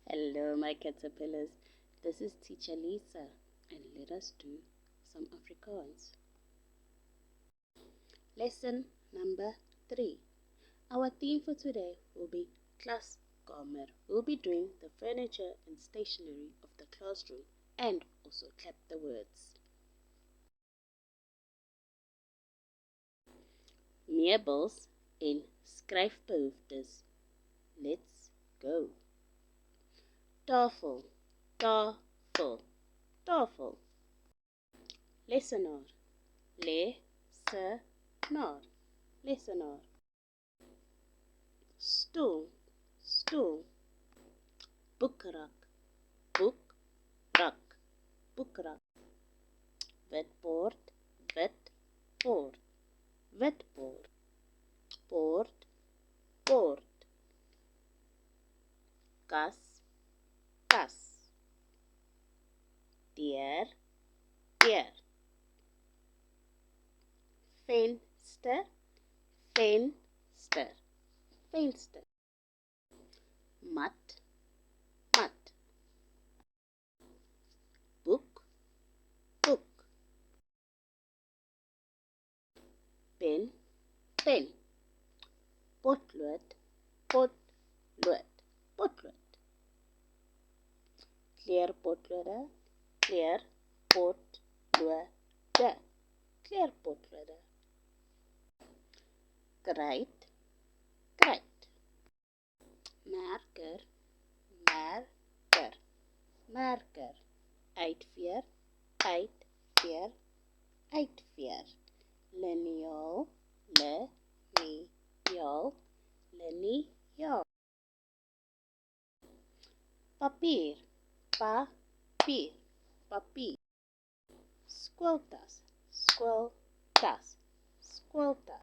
Hello, my caterpillars. This is Teacher Lisa, and let us do some Afrikaans. Lesson number 3. Our theme for today will be Klaskamer. We'll be doing the furniture and stationery of the classroom and also clap the words. Meubels en skryfbehoeftes. Let's go. Tafel, tafel, tafel. Lesenaar, lesenaar, lesenaar. Stoel, stoel. Boekrak, boekrak, boekrak. Witbord, witbord, witbord. Bord, bord. Kas, kas. Deur, deur. Venster, venster, venster. Mat, mat. Boek, boek. Pen, pen. Potlood, potlood, potlood. Kleurpotlode, kleurpotlode, kleurpotlode. Krijt, krijt. Merker, merker, merker. Uitveer, uitveer, uitveer. Liniaal, liniaal, liniaal. Papier, papier, papier. Skooltas, skooltas, skooltas.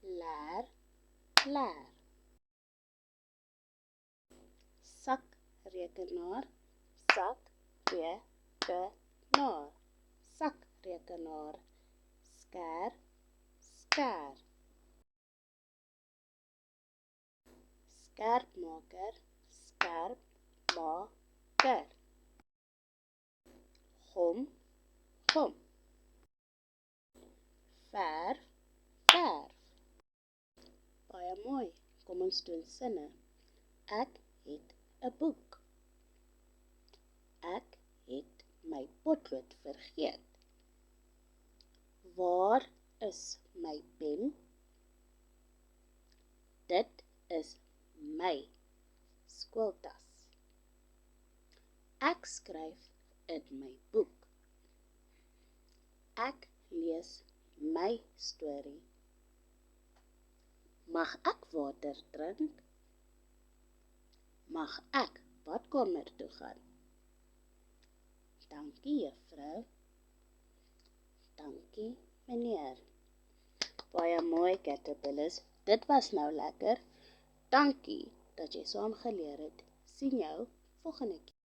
Laar, laar. Sakrekenaar, sakrekenaar, sakrekenaar. Skaar, skaar. Skerpmaker, skerpmaker. Gom, gom. Verf, verf. Baie mooi, kom ons doen sinne. Ek het 'n boek. Ek het my potlood vergeet. Waar is my pen? Dit is my skooltas. Ek skryf in my boek. Ek lees my storie. Mag ek water drink? Mag ek badkamer toe gaan? Dankie, juffrou. Dankie, meneer. Baie mooi, caterpillars. Dit was nou lekker. Dankie dat jy saam geleer het. Sien jou volgende keer.